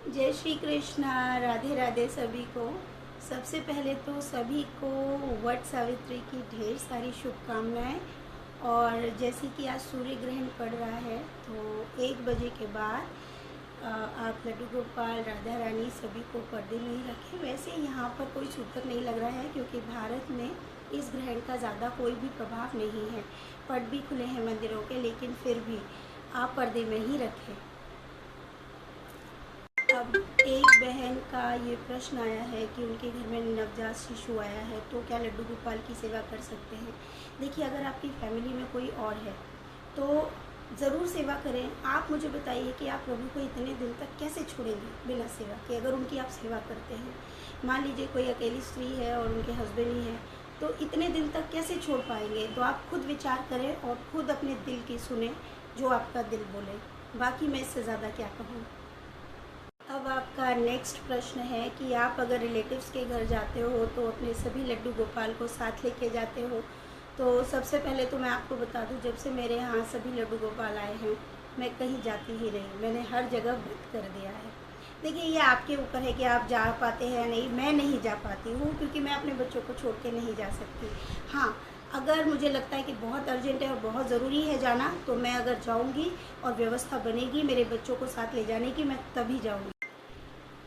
जय श्री कृष्णा। राधे राधे सभी को। सबसे पहले तो सभी को वट सावित्री की ढेर सारी शुभकामनाएं। और जैसे कि आज सूर्य ग्रहण पड़ रहा है तो 1 बजे के बाद आप लड्डू गोपाल राधा रानी सभी को पर्दे में ही रखें। वैसे यहाँ पर कोई सूतक नहीं लग रहा है क्योंकि भारत में इस ग्रहण का ज़्यादा कोई भी प्रभाव नहीं है। पट भी खुले हैं मंदिरों के, लेकिन फिर भी आप पर्दे में ही रखें। अब एक बहन का ये प्रश्न आया है कि उनके घर में नवजात शिशु आया है तो क्या लड्डू गोपाल की सेवा कर सकते हैं। देखिए, अगर आपकी फैमिली में कोई और है तो ज़रूर सेवा करें। आप मुझे बताइए कि आप प्रभु को इतने दिन तक कैसे छोड़ेंगे बिना सेवा के, अगर उनकी आप सेवा करते हैं। मान लीजिए कोई अकेली स्त्री है और उनके हस्बैंड ही है, तो इतने दिन तक कैसे छोड़ पाएंगे। तो आप खुद विचार करें और खुद अपने दिल की सुने, जो आपका दिल बोले। बाकी मैं इससे ज़्यादा क्या कहूँ। अब आपका नेक्स्ट प्रश्न है कि आप अगर रिलेटिव्स के घर जाते हो तो अपने सभी लड्डू गोपाल को साथ लेके जाते हो। तो सबसे पहले तो मैं आपको बता दूं, जब से मेरे यहाँ सभी लड्डू गोपाल आए हैं मैं कहीं जाती ही नहीं। मैंने हर जगह बंद कर दिया है। देखिए, ये आपके ऊपर है कि आप जा पाते हैं या नहीं। मैं नहीं जा पाती हूँ क्योंकि मैं अपने बच्चों को छोड़ के नहीं जा सकती। हाँ, अगर मुझे लगता है कि बहुत अर्जेंट है और बहुत ज़रूरी है जाना, तो मैं अगर जाऊँगी और व्यवस्था बनेगी मेरे बच्चों को साथ ले जाने की, मैं तभी जाऊँगी।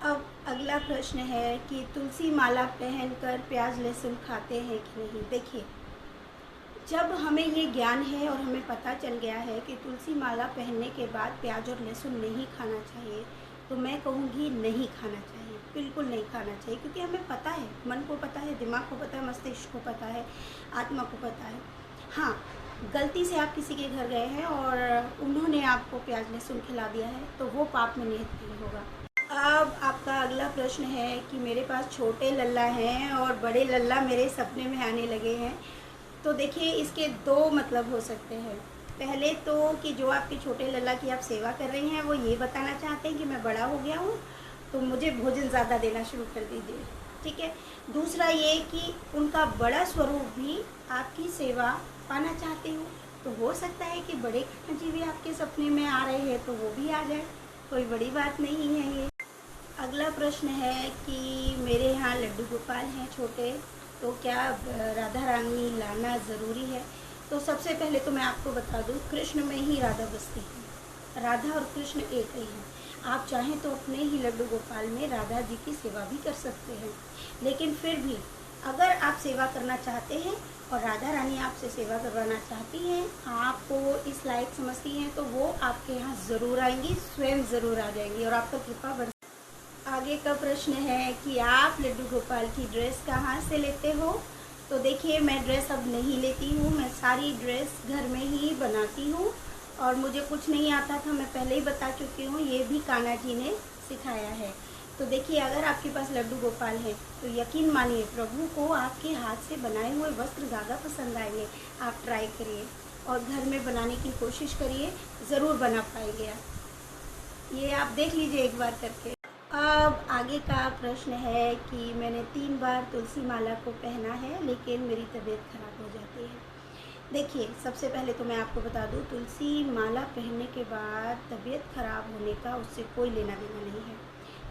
अब अगला प्रश्न है कि तुलसी माला पहनकर प्याज लहसुन खाते हैं कि नहीं। देखिए, जब हमें ये ज्ञान है और हमें पता चल गया है कि तुलसी माला पहनने के बाद प्याज और लहसुन नहीं खाना चाहिए, तो मैं कहूँगी नहीं खाना चाहिए, बिल्कुल नहीं खाना चाहिए। क्योंकि हमें पता है, मन को पता है, दिमाग को पता है, मस्तिष्क को पता है, आत्मा को पता है। हाँ, गलती से आप किसी के घर गए हैं और उन्होंने आपको प्याज लहसुन खिला दिया है तो वो पाप में निहित नहीं होगा। अब आपका अगला प्रश्न है कि मेरे पास छोटे लल्ला हैं और बड़े लल्ला मेरे सपने में आने लगे हैं। तो देखिए, इसके 2 मतलब हो सकते हैं। पहले तो कि जो आपके छोटे लल्ला की आप सेवा कर रही हैं वो ये बताना चाहते हैं कि मैं बड़ा हो गया हूँ तो मुझे भोजन ज़्यादा देना शुरू कर दीजिए, ठीक है। दूसरा ये कि उनका बड़ा स्वरूप भी आपकी सेवा पाना चाहते हो। तो हो सकता है कि बड़े कृष्ण जी भी आपके सपने में आ रहे हैं तो वो भी आ जाए, कोई बड़ी बात नहीं है ये। अगला प्रश्न है कि मेरे यहाँ लड्डू गोपाल हैं छोटे, तो क्या राधा रानी लाना ज़रूरी है। तो सबसे पहले तो मैं आपको बता दूँ, कृष्ण में ही राधा बसती है। राधा और कृष्ण एक ही हैं। आप चाहें तो अपने ही लड्डू गोपाल में राधा जी की सेवा भी कर सकते हैं। लेकिन फिर भी अगर आप सेवा करना चाहते हैं और राधा रानी आपसे सेवा करवाना चाहती हैं, आपको इस लायक समझती हैं, तो वो आपके यहाँ ज़रूर आएंगी, स्वयं ज़रूर आ जाएंगी और आपका कृपा बढ़। आगे का प्रश्न है कि आप लड्डू गोपाल की ड्रेस कहाँ से लेते हो। तो देखिए, मैं ड्रेस अब नहीं लेती हूँ, मैं सारी ड्रेस घर में ही बनाती हूँ। और मुझे कुछ नहीं आता था, मैं पहले ही बता चुकी हूँ, ये भी कान्हा जी ने सिखाया है। तो देखिए, अगर आपके पास लड्डू गोपाल है तो यकीन मानिए प्रभु को आपके हाथ से बनाए हुए वस्त्र ज़्यादा पसंद आएंगे। आप ट्राई करिए और घर में बनाने की कोशिश करिए, ज़रूर बना पाएंगे आप। ये आप देख लीजिए एक बार करके। अब आगे का प्रश्न है कि मैंने 3 बार तुलसी माला को पहना है लेकिन मेरी तबीयत खराब हो जाती है। देखिए, सबसे पहले तो मैं आपको बता दूं, तुलसी माला पहनने के बाद तबीयत खराब होने का उससे कोई लेना देना नहीं है।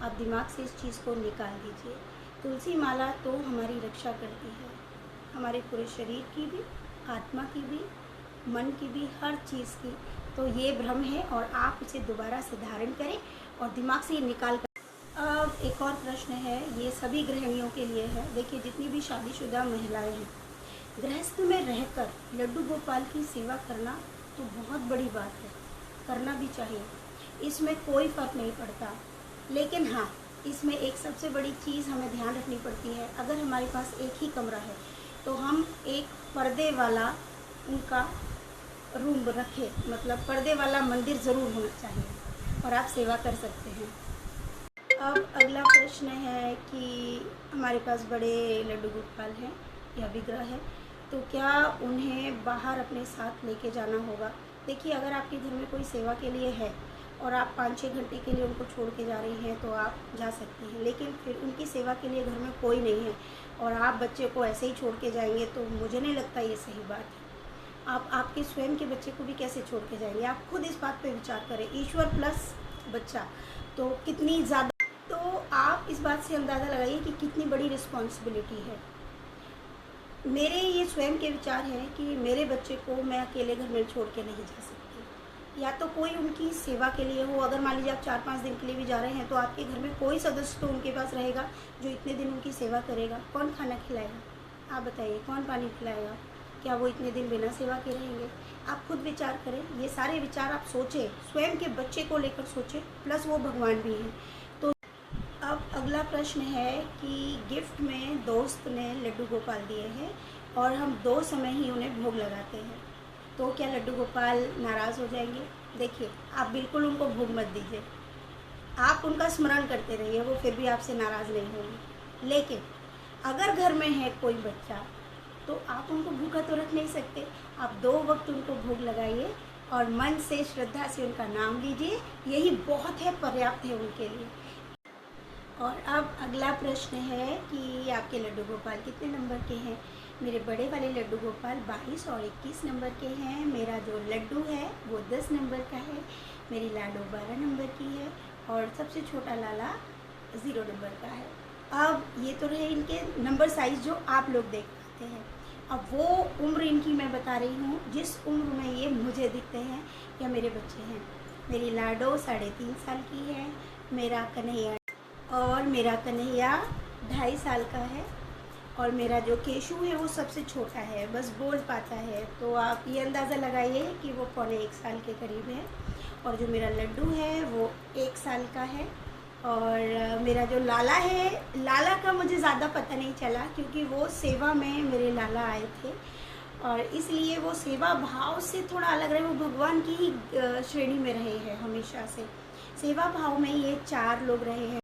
आप दिमाग से इस चीज़ को निकाल दीजिए। तुलसी माला तो हमारी रक्षा करती है, हमारे पूरे शरीर की भी, आत्मा की भी, मन की भी, हर चीज़ की। तो ये भ्रम है और आप उसे दोबारा से धारण करें और दिमाग से ये निकाल कर। अब एक और प्रश्न है, ये सभी गृहिणियों के लिए है। देखिए, जितनी भी शादीशुदा महिलाएं हैं, गृहस्थ में रहकर लड्डू गोपाल की सेवा करना तो बहुत बड़ी बात है, करना भी चाहिए, इसमें कोई फ़र्क नहीं पड़ता। लेकिन हाँ, इसमें एक सबसे बड़ी चीज़ हमें ध्यान रखनी पड़ती है। अगर हमारे पास एक ही कमरा है तो हम एक पर्दे वाला उनका रूम रखें, मतलब पर्दे वाला मंदिर ज़रूर होना चाहिए और आप सेवा कर सकते हैं। अब अगला प्रश्न है कि हमारे पास बड़े लड्डू गोपाल हैं या विग्रह है, तो क्या उन्हें बाहर अपने साथ लेके जाना होगा। देखिए, अगर आपके घर में कोई सेवा के लिए है और आप 5-6 घंटे के लिए उनको छोड़ के जा रही हैं तो आप जा सकती हैं। लेकिन फिर उनकी सेवा के लिए घर में कोई नहीं है और आप बच्चे को ऐसे ही छोड़ के जाएंगे तो मुझे नहीं लगता ये सही बात है। आप आपके स्वयं के बच्चे को भी कैसे छोड़ के जाएंगे। आप खुद इस बात पे विचार करें। ईश्वर प्लस बच्चा तो कितनी ज़्यादा आप इस बात से अंदाज़ा लगाइए कि कितनी बड़ी रिस्पॉन्सिबिलिटी है। मेरे ये स्वयं के विचार हैं कि मेरे बच्चे को मैं अकेले घर में छोड़ के नहीं जा सकती। या तो कोई उनकी सेवा के लिए हो, अगर मान लीजिए आप 4-5 दिन के लिए भी जा रहे हैं तो आपके घर में कोई सदस्य तो उनके पास रहेगा जो इतने दिन उनकी सेवा करेगा। कौन खाना खिलाएगा? आप बताइए, कौन पानी पिलाएगा? क्या वो इतने दिन बिना सेवा के रहेंगे? आप खुद विचार करें, ये सारे विचार आप सोचें, स्वयं के बच्चे को लेकर सोचें, प्लस वो भगवान भी हैं। तो अब अगला प्रश्न है कि गिफ्ट में दोस्त ने लड्डू गोपाल दिए हैं और हम 2 समय ही उन्हें भोग लगाते हैं, तो क्या लड्डू गोपाल नाराज़ हो जाएंगे? देखिए, आप बिल्कुल उनको भोग मत दीजिए, आप उनका स्मरण करते रहिए, वो फिर भी आपसे नाराज़ नहीं होंगे। लेकिन अगर घर में है कोई बच्चा तो आप उनको भूखा तो रख नहीं सकते। आप 2 वक्त उनको भोग लगाइए और मन से श्रद्धा से उनका नाम लीजिए, यही बहुत है, पर्याप्त है उनके लिए। और अब अगला प्रश्न है कि आपके लड्डू गोपाल कितने नंबर के हैं? मेरे बड़े वाले लड्डू गोपाल 22 और 21 नंबर के हैं। मेरा जो लड्डू है वो 10 नंबर का है। मेरी लाडो 12 नंबर की है और सबसे छोटा लाला 0 नंबर का है। अब ये तो रहे इनके नंबर साइज़ जो आप लोग देख पाते हैं। अब वो उम्र इनकी मैं बता रही हूँ जिस उम्र में ये मुझे दिखते हैं या मेरे बच्चे हैं। मेरी लाडो 3.5 साल की है, मेरा कन्हैया 2.5 साल का है और मेरा जो केशु है वो सबसे छोटा है, बस बोल पाता है। तो आप ये अंदाज़ा लगाइए कि वो 1.25 साल के करीब है। और जो मेरा लड्डू है वो 1 साल का है। और मेरा जो लाला है, लाला का मुझे ज़्यादा पता नहीं चला क्योंकि वो सेवा में मेरे लाला आए थे और इसलिए वो सेवा भाव से थोड़ा अलग रहे। वो भगवान की ही श्रेणी में रहे हैं हमेशा से। सेवा भाव में ये 4 लोग रहे हैं।